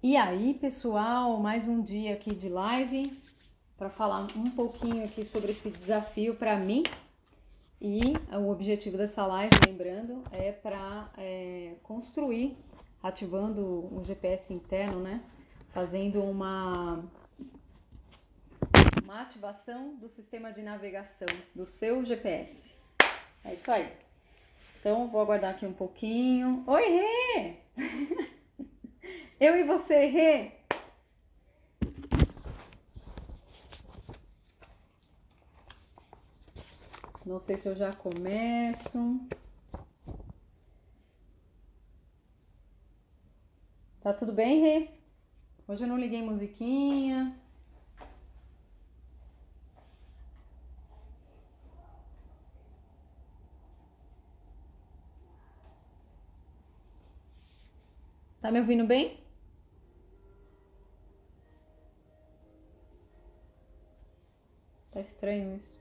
E aí, pessoal, mais um dia aqui de live para falar um pouquinho aqui sobre esse desafio para mim. E o objetivo dessa live, lembrando, é para construir, ativando o GPS interno, né? Fazendo uma ativação do sistema de navegação do seu GPS. É isso aí. Então, vou aguardar aqui um pouquinho. Oi, Rê! Eu e você, Rê! Não sei se eu já começo. Tá tudo bem, Rê? Hoje eu não liguei musiquinha. Tá me ouvindo bem? Tá estranho isso.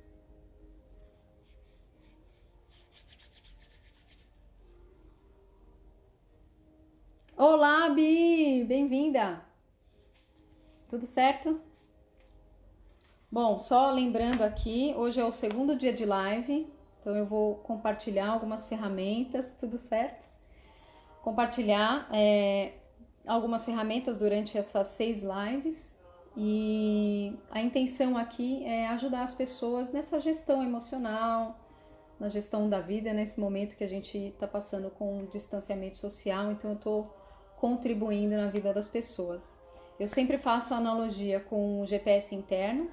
Olá, Bi! Bem-vinda! Tudo certo? Bom, só lembrando aqui, hoje é o segundo dia de live, então eu vou compartilhar algumas ferramentas, tudo certo? Compartilhar algumas ferramentas durante essas 6 lives e a intenção aqui é ajudar as pessoas nessa gestão emocional, na gestão da vida, nesse momento que a gente está passando com distanciamento social, então eu estou contribuindo na vida das pessoas. Eu sempre faço analogia com o GPS interno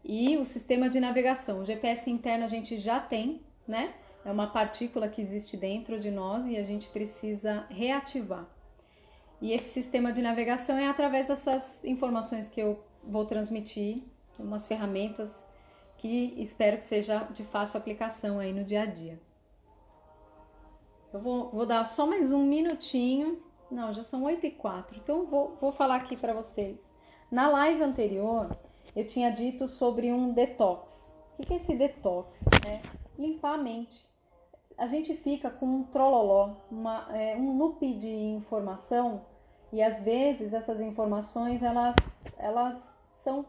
e o sistema de navegação. O GPS interno a gente já tem, né? É uma partícula que existe dentro de nós e a gente precisa reativar. E esse sistema de navegação é através dessas informações que eu vou transmitir, umas ferramentas que espero que seja de fácil aplicação aí no dia a dia. Eu vou dar só mais um minutinho. Não, já são 8h04, então vou falar aqui para vocês. Na live anterior, eu tinha dito sobre um detox. O que é esse detox? É limpar a mente. A gente fica com um trololó, um loop de informação e às vezes essas informações elas são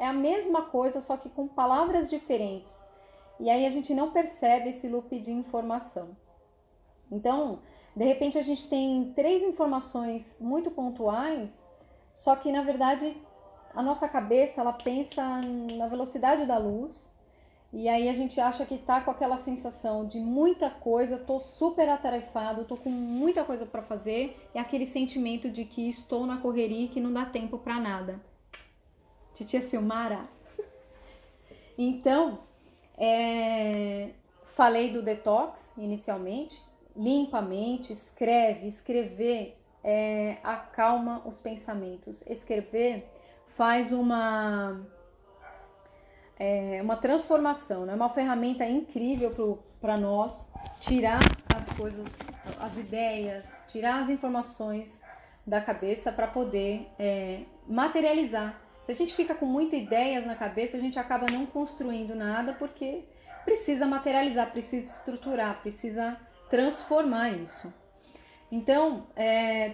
a mesma coisa, só que com palavras diferentes. E aí a gente não percebe esse loop de informação. Então, de repente a gente tem 3 informações muito pontuais, só que na verdade a nossa cabeça ela pensa na velocidade da luz. E aí a gente acha que tá com aquela sensação de muita coisa, tô super atarefado, tô com muita coisa para fazer, e aquele sentimento de que estou na correria e que não dá tempo para nada. Titia Silmara. Então, falei do detox inicialmente, limpa a mente, escrever acalma os pensamentos. Escrever faz uma transformação, né? Uma ferramenta incrível para nós tirar as coisas, as ideias, tirar as informações da cabeça para poder materializar. Se a gente fica com muitas ideias na cabeça, a gente acaba não construindo nada porque precisa materializar, precisa estruturar, precisa transformar isso. Então,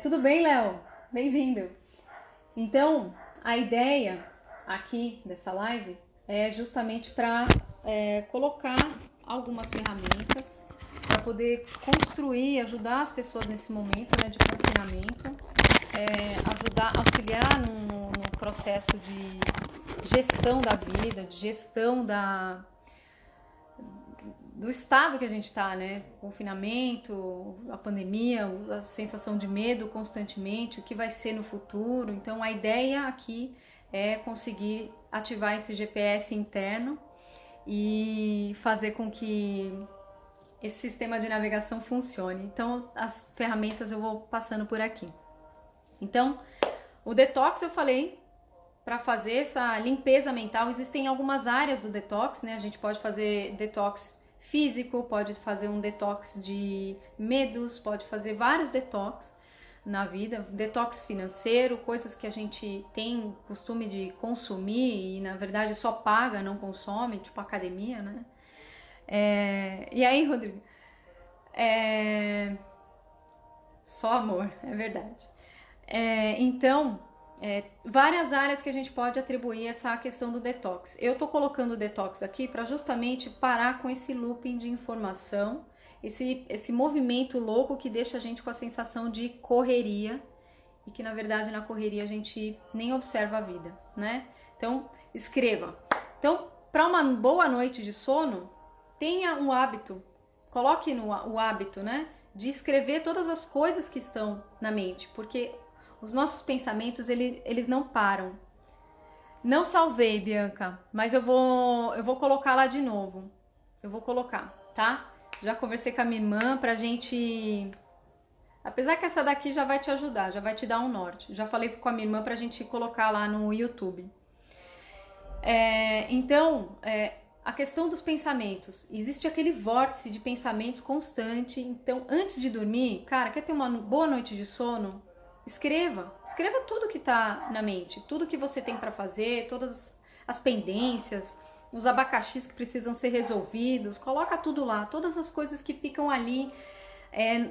tudo bem, Léo? Bem-vindo! Então, a ideia aqui dessa live é justamente para colocar algumas ferramentas para poder construir, ajudar as pessoas nesse momento, né, de confinamento, ajudar, auxiliar no processo de gestão da vida, de gestão do estado que a gente está, né? Confinamento, a pandemia, a sensação de medo constantemente, o que vai ser no futuro. Então, a ideia aqui é conseguir ativar esse GPS interno e fazer com que esse sistema de navegação funcione. Então, as ferramentas eu vou passando por aqui. Então, o detox eu falei, para fazer essa limpeza mental, existem algumas áreas do detox, né? A gente pode fazer detox físico, pode fazer um detox de medos, pode fazer vários detox na vida, detox financeiro, coisas que a gente tem costume de consumir e na verdade só paga, não consome, tipo academia, né? E aí, Rodrigo? Só amor, é verdade. Então, várias áreas que a gente pode atribuir essa questão do detox. Eu tô colocando o detox aqui para justamente parar com esse looping de informação, esse movimento louco que deixa a gente com a sensação de correria e que na verdade na correria a gente nem observa a vida, né? Então, escreva. Então, para uma boa noite de sono, tenha um hábito, coloque o hábito, né, de escrever todas as coisas que estão na mente, porque os nossos pensamentos, eles não param. Não salvei, Bianca, mas eu vou colocar lá de novo. Eu vou colocar, tá? Já conversei com a minha irmã pra gente... Apesar que essa daqui já vai te ajudar, já vai te dar um norte. Já falei com a minha irmã pra gente colocar lá no YouTube. Então, a questão dos pensamentos. Existe aquele vórtice de pensamentos constante. Então, antes de dormir, cara, quer ter uma boa noite de sono? Escreva tudo que tá na mente, tudo que você tem para fazer, todas as pendências, os abacaxis que precisam ser resolvidos, coloca tudo lá, todas as coisas que ficam ali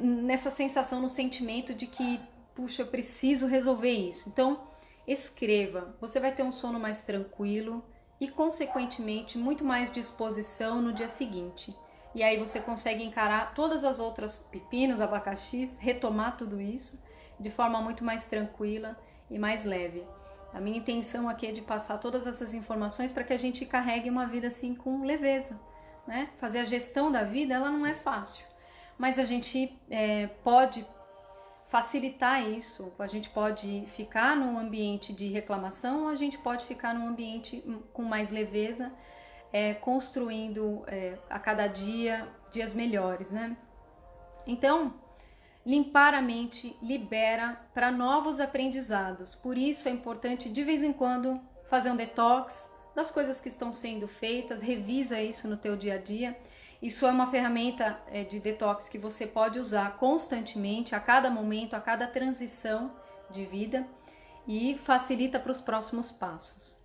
nessa sensação, no sentimento de que, puxa, eu preciso resolver isso. Então, escreva, você vai ter um sono mais tranquilo e, consequentemente, muito mais disposição no dia seguinte. E aí você consegue encarar todas as outras pepinos, abacaxis, retomar tudo isso de forma muito mais tranquila e mais leve. A minha intenção aqui é de passar todas essas informações para que a gente carregue uma vida assim com leveza, né? Fazer a gestão da vida, ela não é fácil, mas a gente pode facilitar isso. A gente pode ficar num ambiente de reclamação, a gente pode ficar num ambiente com mais leveza, construindo a cada dia dias melhores, né? Então, limpar a mente libera para novos aprendizados. Por isso é importante de vez em quando fazer um detox das coisas que estão sendo feitas, revisa isso no teu dia a dia. Isso é uma ferramenta de detox que você pode usar constantemente, a cada momento, a cada transição de vida e facilita para os próximos passos.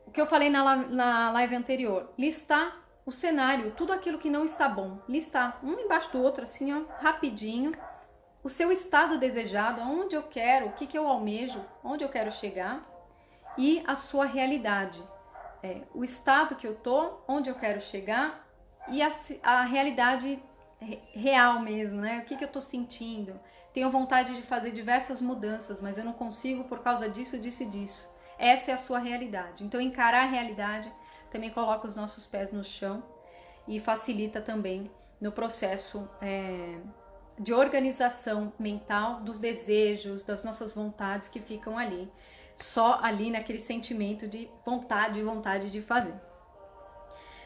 O que eu falei na live anterior, listar o cenário, tudo aquilo que não está bom, listar um embaixo do outro, assim, ó, rapidinho, o seu estado desejado, aonde eu quero, o que eu almejo, onde eu quero chegar, e a sua realidade, o estado que eu tô, onde eu quero chegar, e a realidade real mesmo, né? O que eu tô sentindo? Tenho vontade de fazer diversas mudanças, mas eu não consigo por causa disso, disso e disso. Essa é a sua realidade. Então, encarar a realidade também coloca os nossos pés no chão e facilita também no processo de organização mental dos desejos, das nossas vontades que ficam ali, só ali naquele sentimento de vontade de fazer.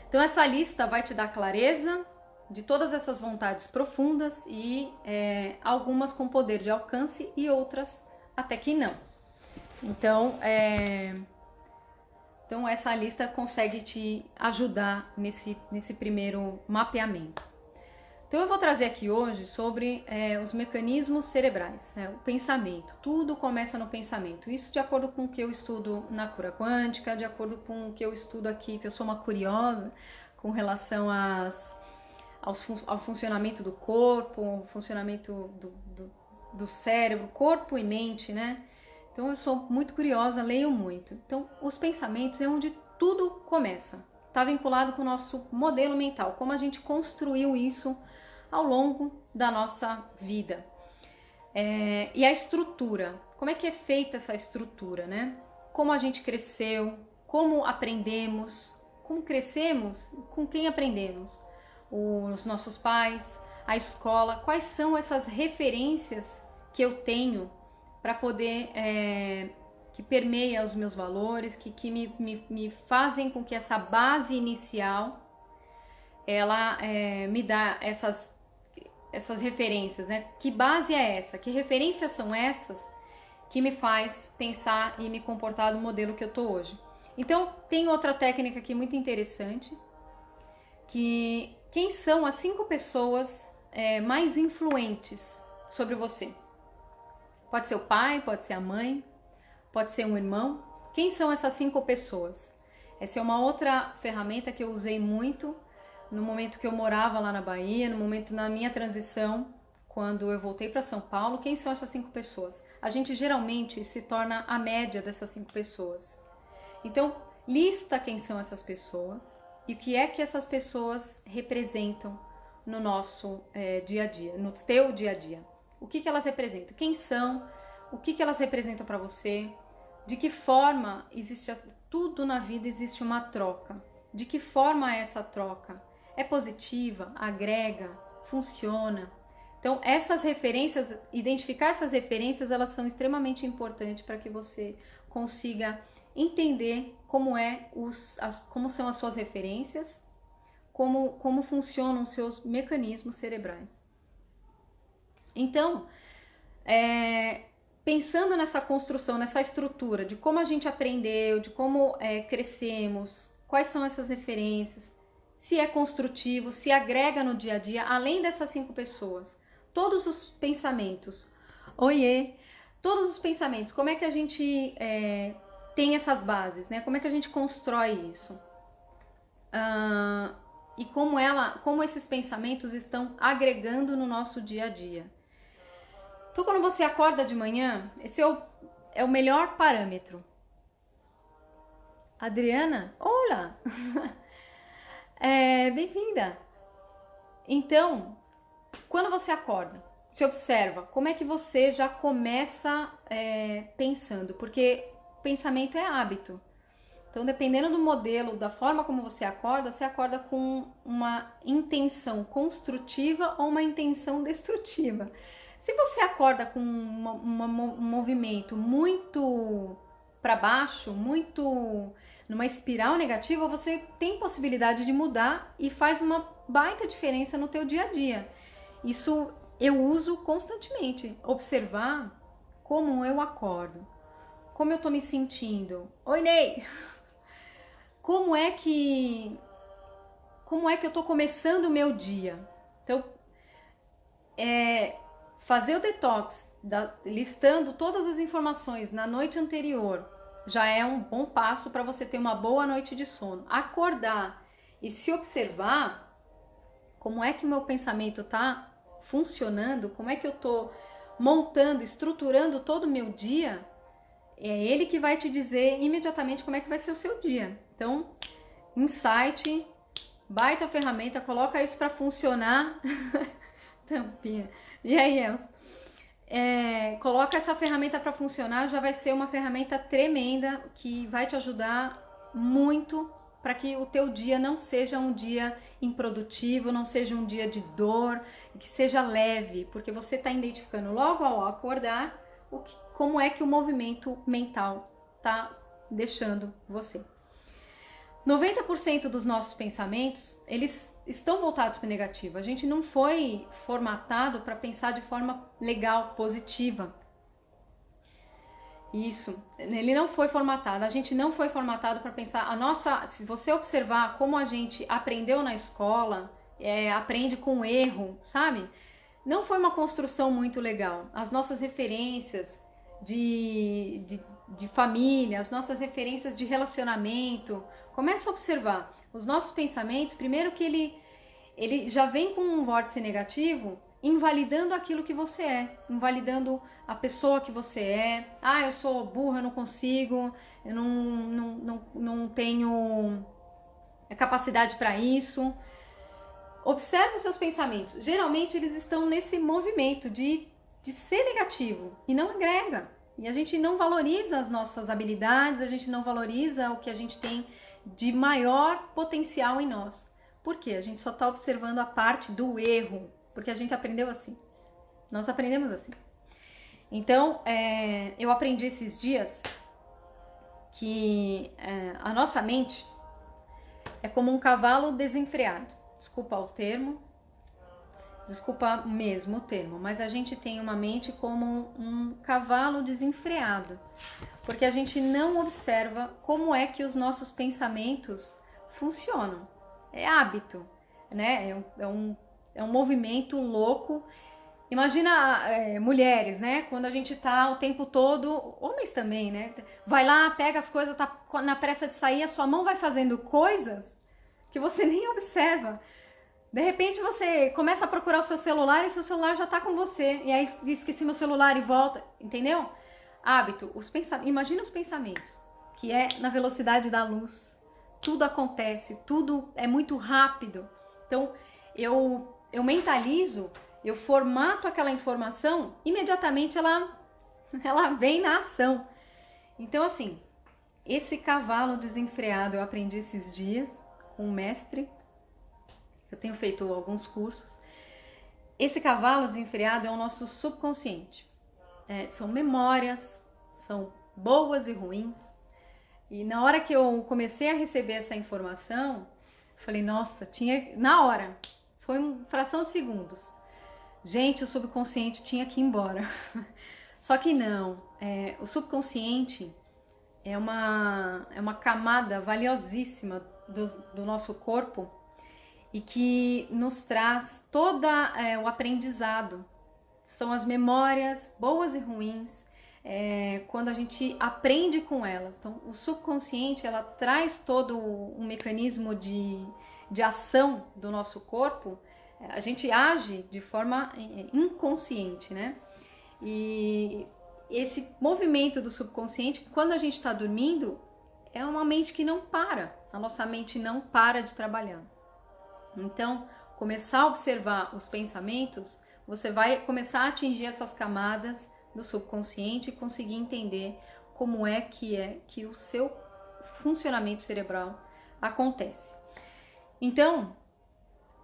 Então essa lista vai te dar clareza de todas essas vontades profundas e algumas com poder de alcance e outras até que não. Então essa lista consegue te ajudar nesse primeiro mapeamento. Então eu vou trazer aqui hoje sobre os mecanismos cerebrais, né? O pensamento. Tudo começa no pensamento. Isso de acordo com o que eu estudo na cura quântica, de acordo com o que eu estudo aqui, que eu sou uma curiosa com relação ao funcionamento do corpo, funcionamento do cérebro, corpo e mente, né? Então eu sou muito curiosa, leio muito. Então os pensamentos é onde tudo começa. Está vinculado com o nosso modelo mental, como a gente construiu isso ao longo da nossa vida. E a estrutura, como é que é feita essa estrutura, né? Como a gente cresceu, como aprendemos, como crescemos, com quem aprendemos? Os nossos pais, a escola, quais são essas referências que eu tenho para poder, que permeia os meus valores, que me fazem com que essa base inicial, ela me dá essas referências, né? Que base é essa? Que referências são essas que me faz pensar e me comportar no modelo que eu tô hoje? Então, tem outra técnica aqui muito interessante, que quem são as 5 pessoas mais influentes sobre você? Pode ser o pai, pode ser a mãe, pode ser um irmão. Quem são essas 5 pessoas? Essa é uma outra ferramenta que eu usei muito no momento que eu morava lá na Bahia, no momento na minha transição quando eu voltei para São Paulo, quem são essas 5 pessoas? A gente geralmente se torna a média dessas 5 pessoas. Então, lista quem são essas pessoas e o que é que essas pessoas representam no nosso dia a dia, no teu dia a dia. O que elas representam? Quem são? O que elas representam para você? De que forma existe... Tudo na vida existe uma troca. De que forma é essa troca? É positiva? Agrega? Funciona? Então, essas referências, identificar essas referências, elas são extremamente importantes para que você consiga entender como são as suas referências, como funcionam os seus mecanismos cerebrais. Então, pensando nessa construção, nessa estrutura de como a gente aprendeu, de como crescemos, quais são essas referências, se é construtivo, se agrega no dia a dia, além dessas 5 pessoas, todos os pensamentos, todos os pensamentos, como é que a gente tem essas bases, né? Como é que a gente constrói isso? E como esses pensamentos estão agregando no nosso dia a dia. Então, quando você acorda de manhã, esse é o melhor parâmetro. Adriana, olá! Bem-vinda! Então, quando você acorda, se observa, como é que você já começa pensando? Porque pensamento é hábito. Então, dependendo do modelo, da forma como você acorda com uma intenção construtiva ou uma intenção destrutiva. Se você acorda com um movimento muito para baixo, muito numa espiral negativa, você tem possibilidade de mudar e faz uma baita diferença no teu dia a dia. Isso eu uso constantemente, observar como eu acordo, como eu tô me sentindo. Oi, Ney! Como é que eu tô começando o meu dia? Então, fazer o detox, listando todas as informações na noite anterior, já é um bom passo para você ter uma boa noite de sono. Acordar e se observar como é que o meu pensamento tá funcionando, como é que eu tô montando, estruturando todo o meu dia, é ele que vai te dizer imediatamente como é que vai ser o seu dia. Então, insight, baita ferramenta, coloca isso para funcionar. Tampinha. E aí, Elsa? Coloca essa ferramenta para funcionar, já vai ser uma ferramenta tremenda que vai te ajudar muito para que o teu dia não seja um dia improdutivo, não seja um dia de dor, que seja leve, porque você está identificando logo ao acordar como é que o movimento mental está deixando você. 90% dos nossos pensamentos, eles estão voltados para o negativo. A gente não foi formatado para pensar de forma legal, positiva. Isso, ele não foi formatado. A gente não foi formatado para pensar. Se você observar como a gente aprendeu na escola, aprende com erro, sabe? Não foi uma construção muito legal. As nossas referências de família, as nossas referências de relacionamento, começa a observar os nossos pensamentos. Primeiro que ele já vem com um vórtice negativo, invalidando aquilo que você é, invalidando a pessoa que você é. Eu sou burra, eu não consigo, eu não tenho capacidade para isso. Observe os seus pensamentos. Geralmente eles estão nesse movimento de ser negativo e não agrega. E a gente não valoriza as nossas habilidades, a gente não valoriza o que a gente tem de maior potencial em nós. Por quê? A gente só está observando a parte do erro, porque a gente aprendeu assim. Nós aprendemos assim. Então, eu aprendi esses dias que a nossa mente é como um cavalo desenfreado. Desculpa o termo, desculpa mesmo o termo, mas a gente tem uma mente como um cavalo desenfreado, porque a gente não observa como é que os nossos pensamentos funcionam. É hábito, né? É um movimento louco. Imagina mulheres, né? Quando a gente tá o tempo todo, homens também, né? Vai lá, pega as coisas, tá na pressa de sair, a sua mão vai fazendo coisas que você nem observa. De repente você começa a procurar o seu celular e o seu celular já tá com você. E aí esqueci meu celular e volta, entendeu? Hábito, imagina os pensamentos, que é na velocidade da luz. Tudo acontece, tudo é muito rápido. Então eu mentalizo, eu formato aquela informação, imediatamente ela vem na ação. Então assim, esse cavalo desenfreado eu aprendi esses dias com um mestre. Eu tenho feito alguns cursos. Esse cavalo desenfreado é o nosso subconsciente. São memórias, são boas e ruins. E na hora que eu comecei a receber essa informação, falei, nossa, na hora, foi uma fração de segundos. Gente, o subconsciente tinha que ir embora. Só que não, o subconsciente é uma camada valiosíssima do nosso corpo e que nos traz todo o aprendizado. São as memórias boas e ruins, quando a gente aprende com elas. Então, o subconsciente, ela traz todo um mecanismo de ação do nosso corpo. A gente age de forma inconsciente, né? E esse movimento do subconsciente, quando a gente está dormindo, é uma mente que não para. A nossa mente não para de trabalhar. Então, começar a observar os pensamentos, você vai começar a atingir essas camadas do subconsciente e conseguir entender como é que o seu funcionamento cerebral acontece. Então,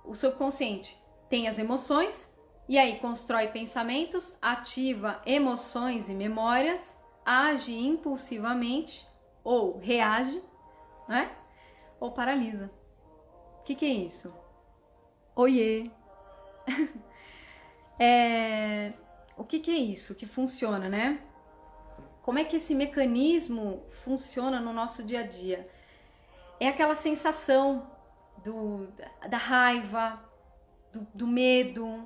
o subconsciente tem as emoções e aí constrói pensamentos, ativa emoções e memórias, age impulsivamente ou reage, né? Ou paralisa. O que é isso? Oiê! O que é isso que funciona, né? Como é que esse mecanismo funciona no nosso dia a dia? É aquela sensação da raiva, do medo,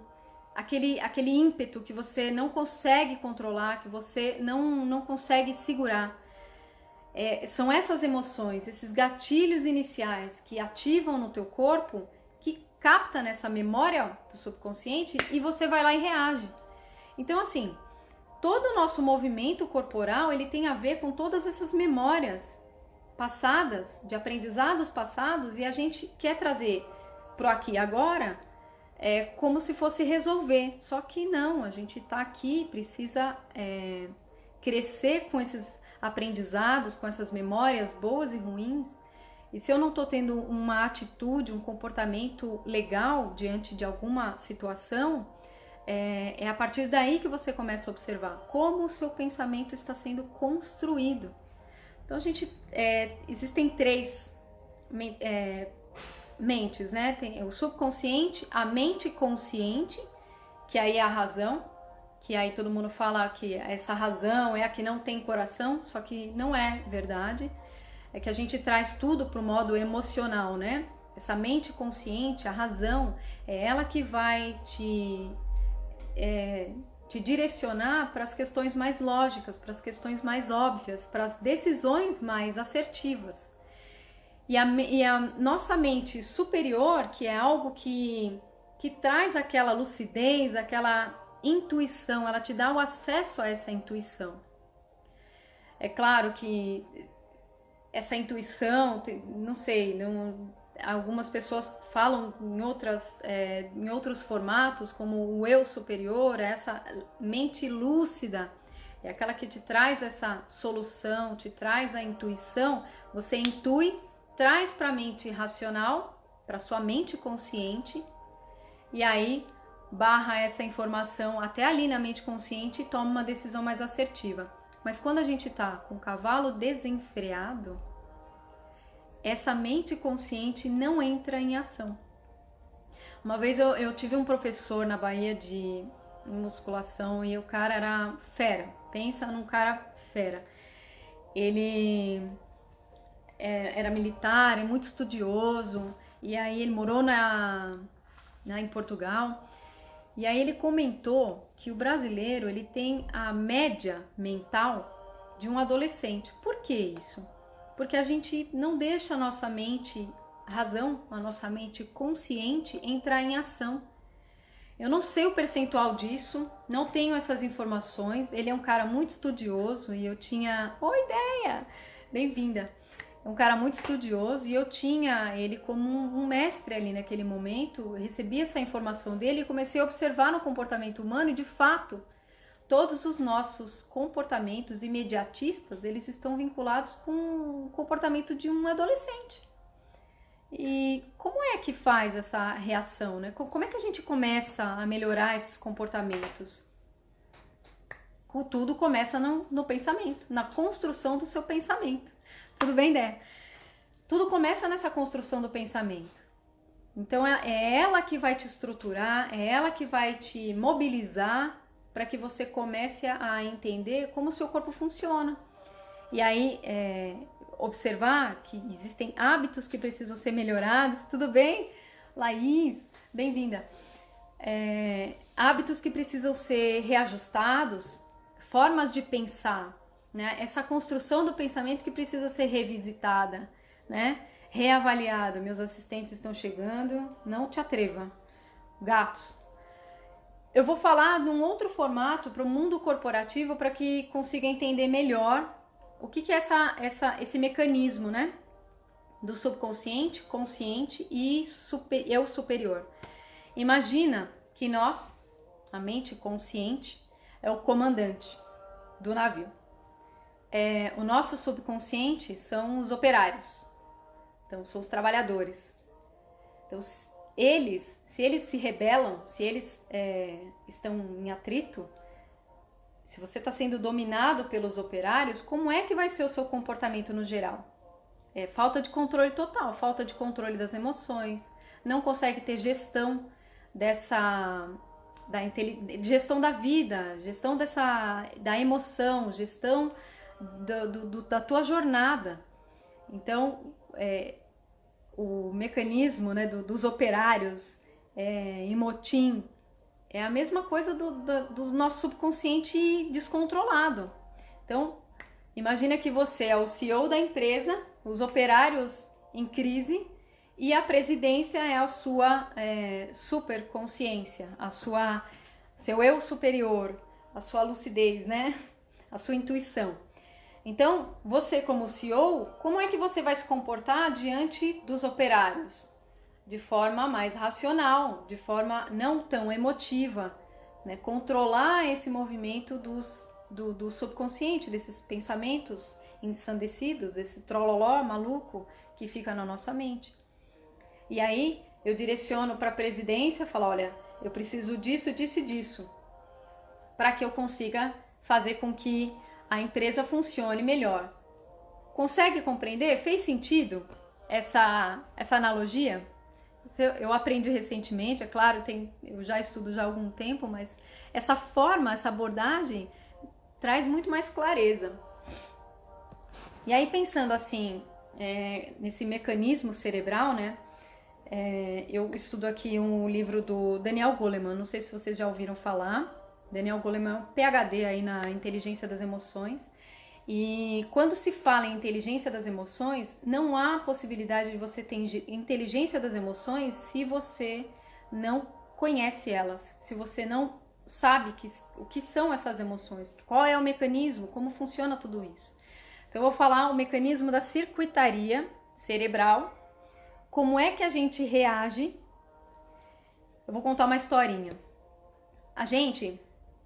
aquele ímpeto que você não consegue controlar, que você não consegue segurar. São essas emoções, esses gatilhos iniciais que ativam no teu corpo, que capta nessa memória do subconsciente e você vai lá e reage. Então assim, todo o nosso movimento corporal, ele tem a ver com todas essas memórias passadas, de aprendizados passados, e a gente quer trazer pro aqui e agora, como se fosse resolver. Só que não, a gente tá aqui, precisa crescer com esses aprendizados, com essas memórias boas e ruins. E se eu não estou tendo uma atitude, um comportamento legal diante de alguma situação, é a partir daí que você começa a observar como o seu pensamento está sendo construído. Então existem três mentes, né? Tem o subconsciente, a mente consciente, que aí é a razão, que aí todo mundo fala que essa razão é a que não tem coração, só que não é verdade. É que a gente traz tudo para o modo emocional, né? Essa mente consciente, a razão, é ela que vai te direcionar para as questões mais lógicas, para as questões mais óbvias, para as decisões mais assertivas. E a nossa mente superior, que é algo que traz aquela lucidez, aquela intuição, ela te dá o acesso a essa intuição. É claro que essa intuição, não sei, algumas pessoas falam em outros formatos, como o eu superior, essa mente lúcida, é aquela que te traz essa solução, te traz a intuição. Você intui, traz para a mente racional, para sua mente consciente, e aí barra essa informação até ali na mente consciente e toma uma decisão mais assertiva. Mas quando a gente está com o cavalo desenfreado, essa mente consciente não entra em ação. Uma vez eu tive um professor na Bahia de musculação e o cara era fera. Pensa num cara fera. Ele era militar, é muito estudioso, e aí ele morou em Portugal. E aí ele comentou que o brasileiro ele tem a média mental de um adolescente. Por que isso? Porque a gente não deixa a nossa mente razão, a nossa mente consciente, entrar em ação. Eu não sei o percentual disso, não tenho essas informações. Ele é um cara muito estudioso e eu tinha... Oi, ideia! Bem-vinda! É um cara muito estudioso e eu tinha ele como um mestre ali naquele momento. Eu recebi essa informação dele e comecei a observar no comportamento humano e, de fato, todos os nossos comportamentos imediatistas, eles estão vinculados com o comportamento de um adolescente. E como é que faz essa reação, né? Como é que a gente começa a melhorar esses comportamentos? Tudo começa no pensamento, na construção do seu pensamento. Tudo bem, Dé? Tudo começa nessa construção do pensamento. Então é ela que vai te estruturar, é ela que vai te mobilizar para que você comece a entender como o seu corpo funciona. E aí, observar que existem hábitos que precisam ser melhorados. Tudo bem? Laís, bem-vinda. Hábitos que precisam ser reajustados, formas de pensar, né? Essa construção do pensamento que precisa ser revisitada, né? Reavaliada. Meus assistentes estão chegando, não te atreva. Gatos. Eu vou falar num outro formato para o mundo corporativo para que consiga entender melhor o que é esse mecanismo, né? Do subconsciente, consciente e eu superior. Imagina que nós, a mente consciente, é o comandante do navio. O nosso subconsciente são os operários. Então, são os trabalhadores. Então, se eles se rebelam, se eles estão em atrito, se você está sendo dominado pelos operários, como é que vai ser o seu comportamento no geral? Falta de controle total, falta de controle das emoções, não consegue ter gestão gestão da vida, gestão da emoção, gestão da tua jornada. Então, o mecanismo, né, dos operários em motim é a mesma coisa do nosso subconsciente descontrolado. Então, imagina que você é o CEO da empresa, os operários em crise e a presidência é a sua superconsciência, seu eu superior, a sua lucidez, né? A sua intuição. Então, você como CEO, como é que você vai se comportar diante dos operários? De forma mais racional, de forma não tão emotiva, né? Controlar esse movimento do subconsciente, desses pensamentos ensandecidos, esse trololó maluco que fica na nossa mente. E aí eu direciono para a presidência, falo, olha, eu preciso disso, disso e disso, para que eu consiga fazer com que a empresa funcione melhor. Consegue compreender? Fez sentido essa analogia? Eu aprendi recentemente, é claro, eu já estudo já há algum tempo, mas essa forma, essa abordagem traz muito mais clareza. E aí pensando assim, nesse mecanismo cerebral, né? Eu estudo aqui um livro do Daniel Goleman, não sei se vocês já ouviram falar. Daniel Goleman é um PhD aí na inteligência das emoções. E quando se fala em inteligência das emoções, não há possibilidade de você ter inteligência das emoções se você não conhece elas, se você não sabe o que são essas emoções, qual é o mecanismo, como funciona tudo isso. Então eu vou falar o mecanismo da circuitaria cerebral, como é que a gente reage. Eu vou contar uma historinha. A gente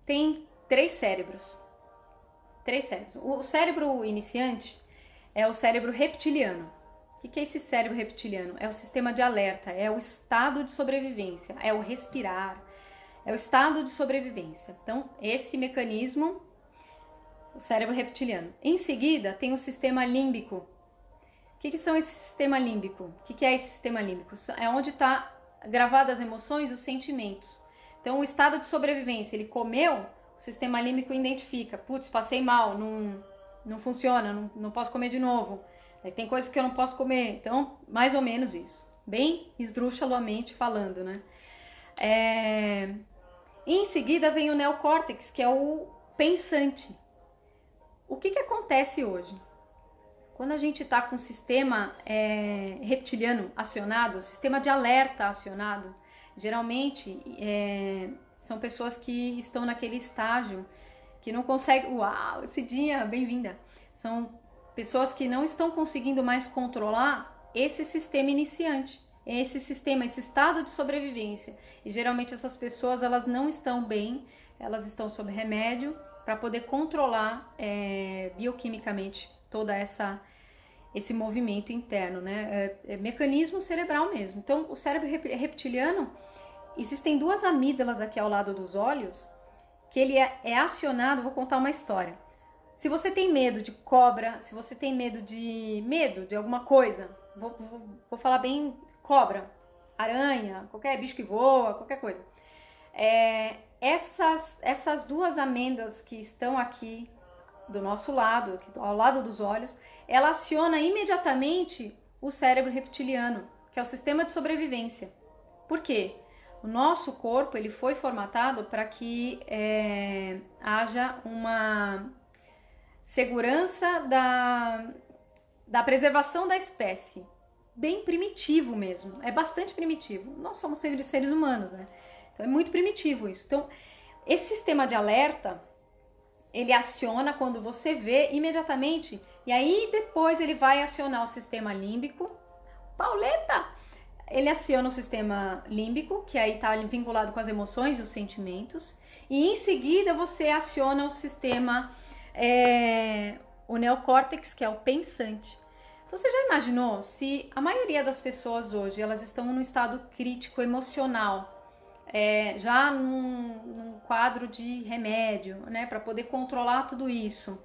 tem 3 cérebros. O cérebro iniciante é o cérebro reptiliano. O que é esse cérebro reptiliano? É o sistema de alerta, é o estado de sobrevivência, é o respirar, é o estado de sobrevivência. Então, esse mecanismo, o cérebro reptiliano. Em seguida, tem o sistema límbico. O que são esse sistema límbico? O que é esse sistema límbico? É onde está gravadas as emoções e os sentimentos. Então, o estado de sobrevivência, ele comeu, o sistema límbico identifica, putz, passei mal, não funciona, não posso comer de novo. Tem coisas que eu não posso comer. Então, mais ou menos isso. Bem esdrúxulamente falando, né? Em seguida vem o neocórtex, que é o pensante. O que acontece hoje? quando a gente está com o sistema reptiliano acionado, sistema de alerta acionado, geralmente são pessoas que estão naquele estágio que não conseguem... Uau, Cidinha, bem-vinda! São pessoas que não estão conseguindo mais controlar esse sistema iniciante, esse sistema, esse estado de sobrevivência. E geralmente essas pessoas, elas não estão bem, elas estão sob remédio para poder controlar bioquimicamente toda esse movimento interno, né? É mecanismo cerebral mesmo. Então, o cérebro reptiliano, existem duas amígdalas aqui ao lado dos olhos, que ele é acionado. Vou contar uma história. Se você tem medo de cobra, se você tem medo de alguma coisa, vou falar bem, cobra, aranha, qualquer bicho que voa, qualquer coisa. Essas duas amêndoas que estão aqui do nosso lado, aqui ao lado dos olhos, ela aciona imediatamente o cérebro reptiliano, que é o sistema de sobrevivência. Por quê? O nosso corpo, ele foi formatado para que haja uma segurança da preservação da espécie. Bem primitivo mesmo, é bastante primitivo. Nós somos seres humanos, né? Então é muito primitivo isso. Então, esse sistema de alerta, ele aciona quando você vê imediatamente, e aí depois ele vai acionar o sistema límbico. Pauleta! Ele aciona o sistema límbico, que aí está vinculado com as emoções e os sentimentos, e em seguida você aciona o sistema, o neocórtex, que é o pensante. Então, você já imaginou se a maioria das pessoas hoje, elas estão num estado crítico emocional, já num quadro de remédio, né, para poder controlar tudo isso.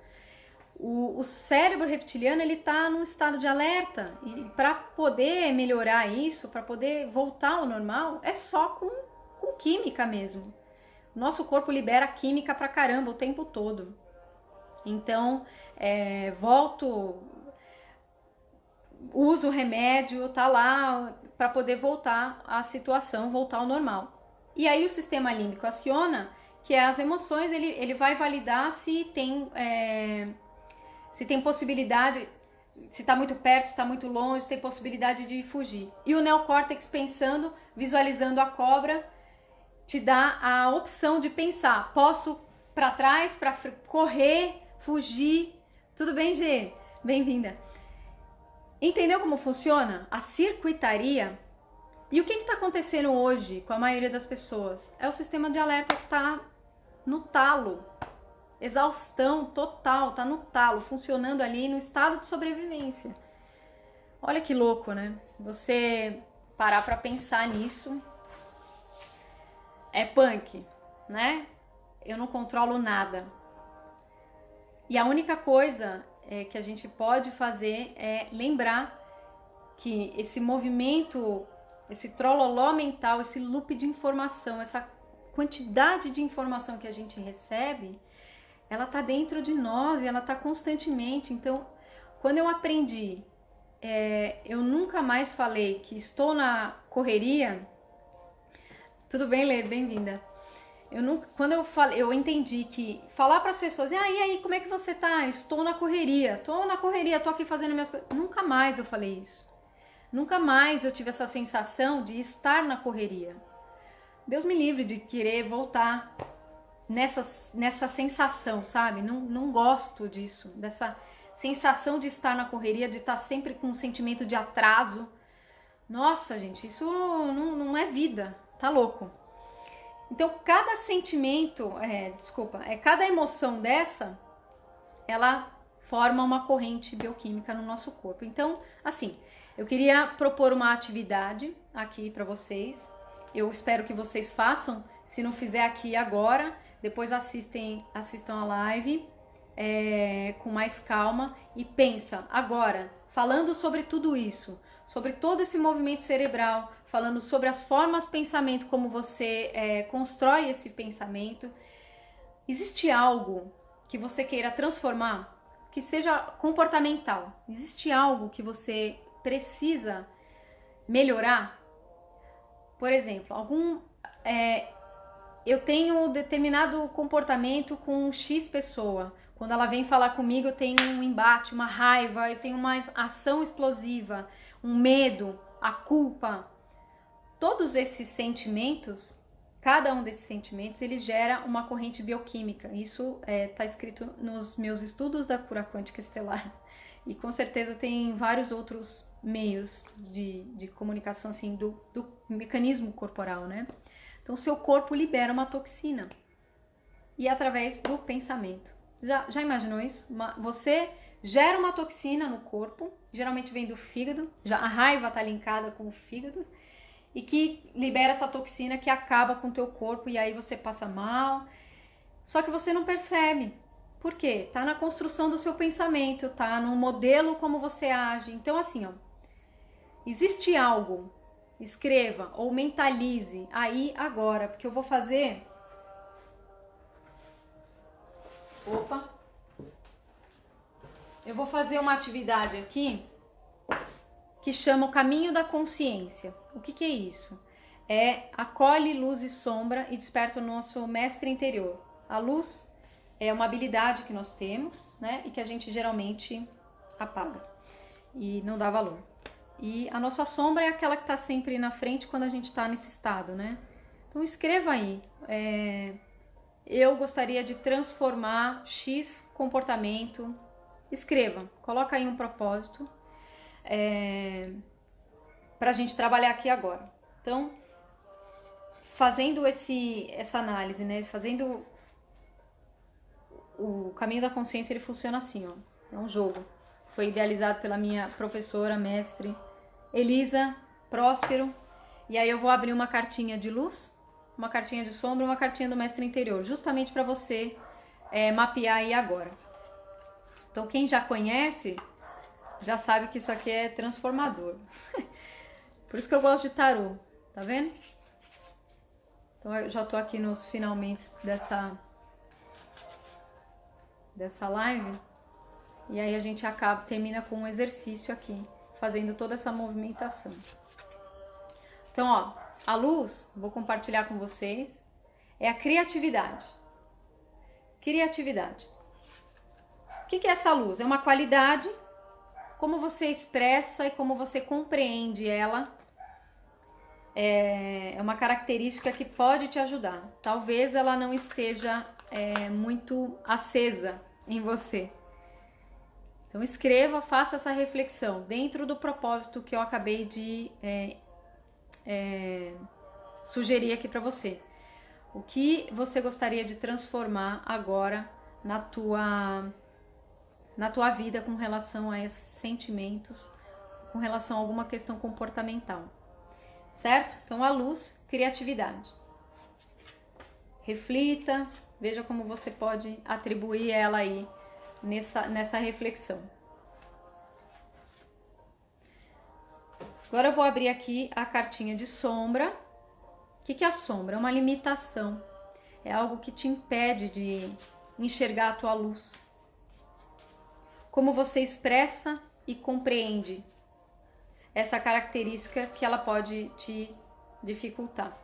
O cérebro reptiliano, ele está num estado de alerta, e para poder melhorar isso, para poder voltar ao normal, é só com química mesmo. Nosso corpo libera química pra caramba o tempo todo. Então, uso o remédio, tá lá para poder voltar à situação, voltar ao normal. E aí o sistema límbico aciona, que é as emoções, ele vai validar se tem possibilidade, se está muito perto, se está muito longe, se tem possibilidade de fugir. E o neocórtex, pensando, visualizando a cobra, te dá a opção de pensar, posso para trás, para correr, fugir. Tudo bem, Gê? Bem-vinda. Entendeu como funciona a circuitaria? E o que está acontecendo hoje com a maioria das pessoas? É o sistema de alerta que está no talo. Exaustão total, está no talo, funcionando ali no estado de sobrevivência. Olha que louco, né? Você parar para pensar nisso. É punk, né? Eu não controlo nada. E a única coisa que a gente pode fazer é lembrar que esse movimento, esse trololó mental, esse loop de informação, essa quantidade de informação que a gente recebe, ela tá dentro de nós e ela tá constantemente. Então, quando eu aprendi, eu nunca mais falei que estou na correria. Tudo bem, Lê? Bem-vinda. Quando eu entendi que falar para as pessoas, e aí, como é que você tá? Estou na correria, tô aqui fazendo minhas coisas. Nunca mais eu falei isso. Nunca mais eu tive essa sensação de estar na correria. Deus me livre de querer voltar nessa sensação, sabe? Não gosto disso, dessa sensação de estar na correria, de estar sempre com um sentimento de atraso. Nossa, gente, isso não é vida, tá louco. Então, cada sentimento, cada emoção dessa, ela forma uma corrente bioquímica no nosso corpo. Então, assim, eu queria propor uma atividade aqui para vocês. Eu espero que vocês façam. Se não fizer aqui agora, depois assistam a live com mais calma e pensa agora, falando sobre tudo isso, sobre todo esse movimento cerebral, falando sobre as formas de pensamento, como você constrói esse pensamento. Existe algo que você queira transformar, que seja comportamental? Existe algo que você precisa melhorar? Por exemplo, eu tenho determinado comportamento com X pessoa. Quando ela vem falar comigo, eu tenho um embate, uma raiva, eu tenho uma ação explosiva, um medo, a culpa. Todos esses sentimentos, cada um desses sentimentos, ele gera uma corrente bioquímica. Isso está escrito nos meus estudos da cura quântica estelar. E com certeza tem vários outros meios de comunicação, assim, do mecanismo corporal, né? Então, o seu corpo libera uma toxina. E através do pensamento. Já imaginou isso? Você gera uma toxina no corpo, geralmente vem do fígado, a raiva está linkada com o fígado, e que libera essa toxina que acaba com o teu corpo e aí você passa mal. Só que você não percebe. Por quê? Tá na construção do seu pensamento, tá no modelo como você age. Então assim, ó, existe algo, escreva ou mentalize aí agora, porque eu vou fazer... Opa! Eu vou fazer uma atividade aqui que chama o caminho da consciência. O que é isso? Acolhe luz e sombra e desperta o nosso mestre interior. A luz é uma habilidade que nós temos, né? E que a gente geralmente apaga e não dá valor. E a nossa sombra é aquela que está sempre na frente quando a gente está nesse estado, né? Então escreva aí. Eu gostaria de transformar X comportamento. Escreva, coloca aí um propósito para a gente trabalhar aqui agora. Então, fazendo essa análise, né? Fazendo o caminho da consciência, ele funciona assim, ó. É um jogo. Foi idealizado pela minha professora, mestre Elisa Próspero. E aí eu vou abrir uma cartinha de luz, uma cartinha de sombra, uma cartinha do mestre interior, justamente para você mapear aí agora. Então quem já conhece, já sabe que isso aqui é transformador. Por isso que eu gosto de tarô, tá vendo? Então eu já tô aqui nos finalmente dessa live. E aí a gente termina com um exercício aqui, fazendo toda essa movimentação. Então, ó, a luz, vou compartilhar com vocês, é a criatividade. Criatividade. O que é essa luz? É uma qualidade, como você expressa e como você compreende ela. É uma característica que pode te ajudar. Talvez ela não esteja muito acesa em você. Então escreva, faça essa reflexão dentro do propósito que eu acabei de sugerir aqui para você. O que você gostaria de transformar agora na tua vida com relação a esses sentimentos, com relação a alguma questão comportamental, certo? Então a luz, criatividade. Reflita, veja como você pode atribuir ela aí nessa reflexão. Agora eu vou abrir aqui a cartinha de sombra. O que é a sombra? É uma limitação. É algo que te impede de enxergar a tua luz. Como você expressa e compreende essa característica que ela pode te dificultar.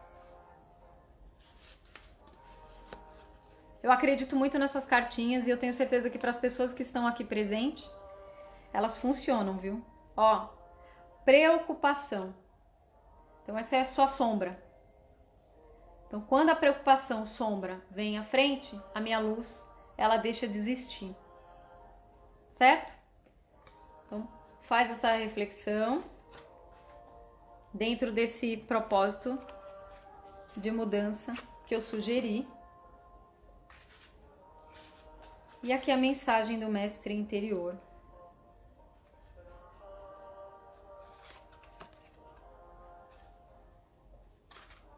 Eu acredito muito nessas cartinhas e eu tenho certeza que para as pessoas que estão aqui presentes, elas funcionam, viu? Ó, preocupação. Então essa é a sua sombra. Então quando a preocupação, sombra, vem à frente, a minha luz, ela deixa de existir. Certo? Então faz essa reflexão dentro desse propósito de mudança que eu sugeri. E aqui a mensagem do mestre interior.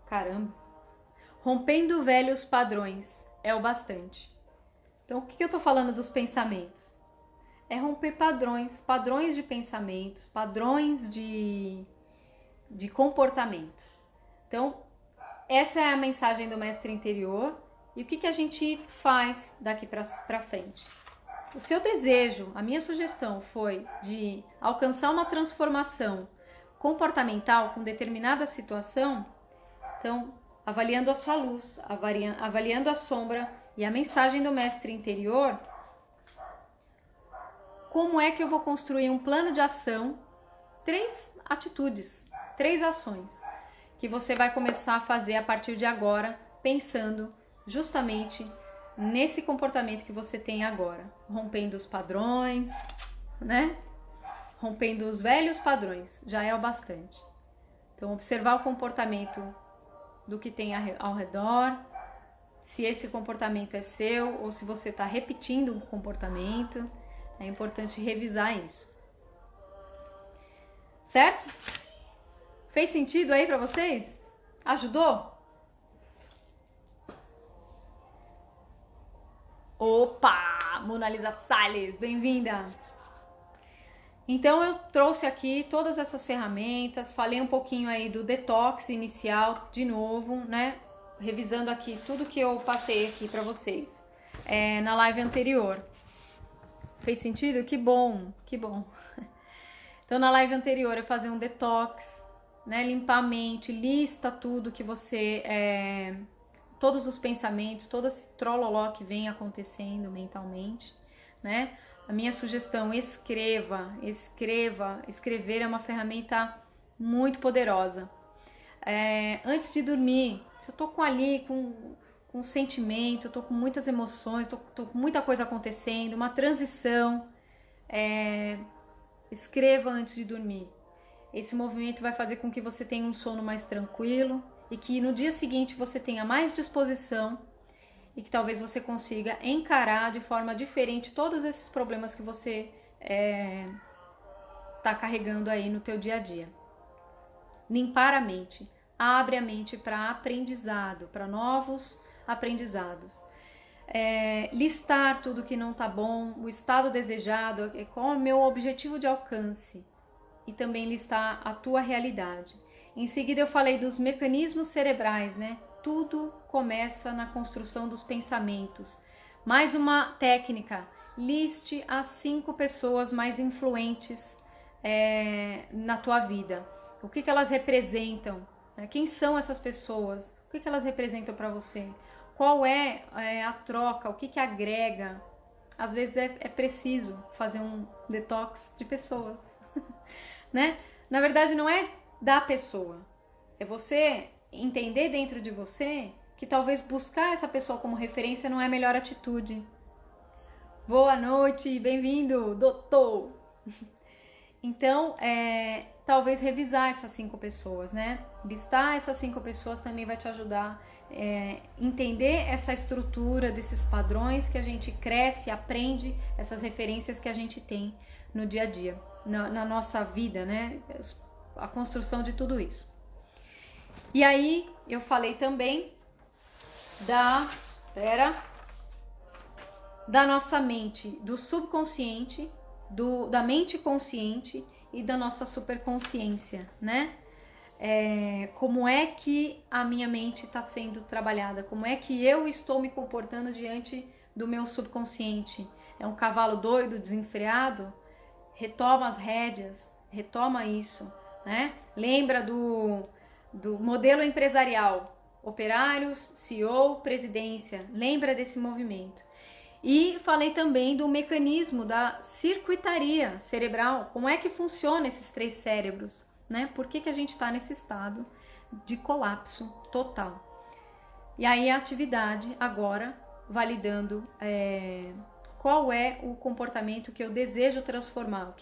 Caramba! Rompendo velhos padrões é o bastante. Então, o que eu tô falando dos pensamentos? É romper padrões de pensamentos, padrões de comportamento. Então, essa é a mensagem do mestre interior. E o que a gente faz daqui para frente? O seu desejo, a minha sugestão foi de alcançar uma transformação comportamental com determinada situação. Então, avaliando a sua luz, avaliando a sombra e a mensagem do mestre interior, como é que eu vou construir um plano de ação, 3 atitudes, 3 ações, que você vai começar a fazer a partir de agora, pensando justamente nesse comportamento que você tem agora, rompendo os padrões, né? Rompendo os velhos padrões, já é o bastante. Então, observar o comportamento do que tem ao redor, se esse comportamento é seu ou se você está repetindo um comportamento, é importante revisar isso. Certo? Fez sentido aí para vocês? Ajudou? Opa! Mona Lisa Salles, bem-vinda! Então eu trouxe aqui todas essas ferramentas, falei um pouquinho aí do detox inicial de novo, né? Revisando aqui tudo que eu passei aqui para vocês na live anterior. Fez sentido? Que bom, que bom. Então na live anterior eu fazer um detox, né? Limpar a mente, lista tudo que você... todos os pensamentos, todo esse trololó que vem acontecendo mentalmente, né? A minha sugestão, escrever é uma ferramenta muito poderosa. Antes de dormir, se eu tô com sentimento, eu tô com muitas emoções, tô com muita coisa acontecendo, uma transição, escreva antes de dormir. Esse movimento vai fazer com que você tenha um sono mais tranquilo e que no dia seguinte você tenha mais disposição e que talvez você consiga encarar de forma diferente todos esses problemas que você está carregando aí no teu dia a dia. Limpar a mente, abre a mente para aprendizado, para novos aprendizados. Listar tudo que não está bom, o estado desejado, qual é o meu objetivo de alcance e também listar a tua realidade. Em seguida eu falei dos mecanismos cerebrais, né? Tudo começa na construção dos pensamentos. Mais uma técnica, liste as 5 pessoas mais influentes na tua vida. O que elas representam? Quem são essas pessoas? O que elas representam para você? Qual é a troca? O que agrega? Às vezes é preciso fazer um detox de pessoas, né? Na verdade não é da pessoa, é você entender dentro de você que talvez buscar essa pessoa como referência não é a melhor atitude. Boa noite, bem-vindo, doutor! Então, talvez revisar essas 5 pessoas, né? Listar essas 5 pessoas também vai te ajudar a entender essa estrutura desses padrões que a gente cresce, aprende, essas referências que a gente tem no dia a dia, na nossa vida, né? A construção de tudo isso. E aí, eu falei também da nossa mente, do subconsciente, da mente consciente e da nossa superconsciência, né? Como é que a minha mente está sendo trabalhada? Como é que eu estou me comportando diante do meu subconsciente? É um cavalo doido, desenfreado? Retoma as rédeas, retoma isso, né? Lembra do modelo empresarial, operários, CEO, presidência, lembra desse movimento. E falei também do mecanismo da circuitaria cerebral, como é que funciona esses 3 cérebros, né? Por que a gente está nesse estado de colapso total? E aí a atividade agora validando qual é o comportamento que eu desejo transformar,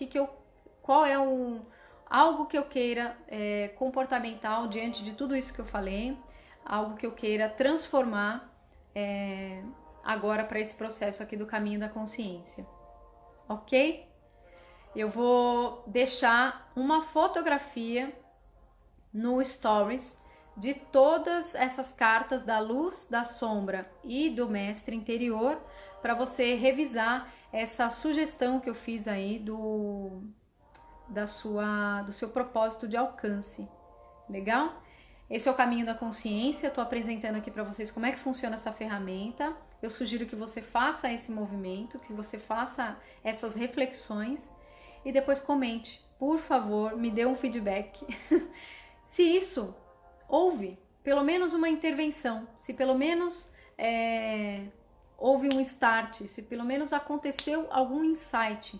qual é algo que eu queira comportamental diante de tudo isso que eu falei, algo que eu queira transformar agora para esse processo aqui do caminho da consciência, ok? Eu vou deixar uma fotografia no Stories de todas essas cartas da luz, da sombra e do mestre interior para você revisar essa sugestão que eu fiz aí do seu propósito de alcance. Legal? Esse é o caminho da consciência. Estou apresentando aqui para vocês como é que funciona essa ferramenta. Eu sugiro que você faça esse movimento, que você faça essas reflexões e depois comente. Por favor, me dê um feedback. Se isso, ouve, pelo menos uma intervenção, se pelo menos houve um start, se pelo menos aconteceu algum insight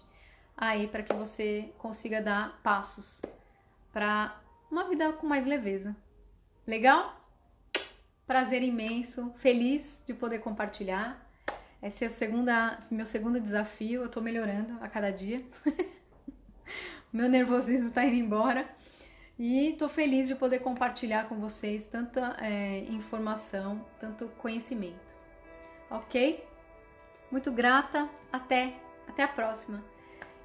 aí para que você consiga dar passos para uma vida com mais leveza. Legal? Prazer imenso, feliz de poder compartilhar. Esse é meu segundo desafio, eu tô melhorando a cada dia. Meu nervosismo tá indo embora. E tô feliz de poder compartilhar com vocês tanta informação, tanto conhecimento. Ok? Muito grata, até a próxima.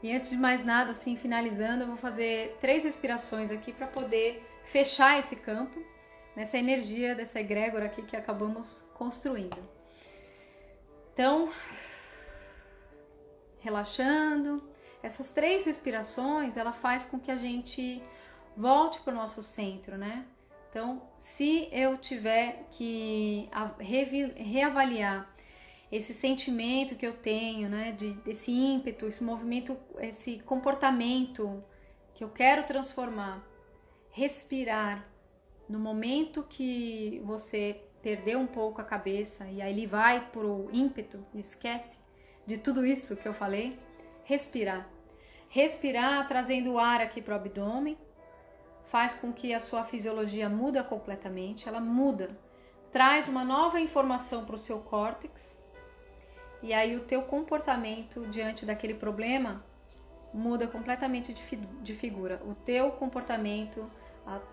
E antes de mais nada, assim, finalizando, eu vou fazer 3 respirações aqui para poder fechar esse campo, nessa energia dessa egrégora aqui que acabamos construindo. Então, relaxando, essas 3 respirações, ela faz com que a gente volte para o nosso centro, né? Então, se eu tiver que reavaliar esse sentimento que eu tenho, né, desse ímpeto, esse movimento, esse comportamento que eu quero transformar, respirar no momento que você perdeu um pouco a cabeça e aí ele vai pro ímpeto, esquece de tudo isso que eu falei, respirar. Respirar trazendo o ar aqui para o abdômen, faz com que a sua fisiologia muda completamente, ela muda, traz uma nova informação para o seu córtex e aí o teu comportamento diante daquele problema muda completamente de figura. O teu comportamento,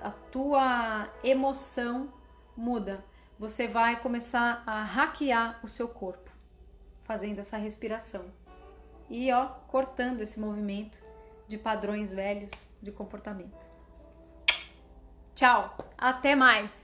a tua emoção muda. Você vai começar a hackear o seu corpo, fazendo essa respiração. E cortando esse movimento de padrões velhos de comportamento. Tchau, até mais!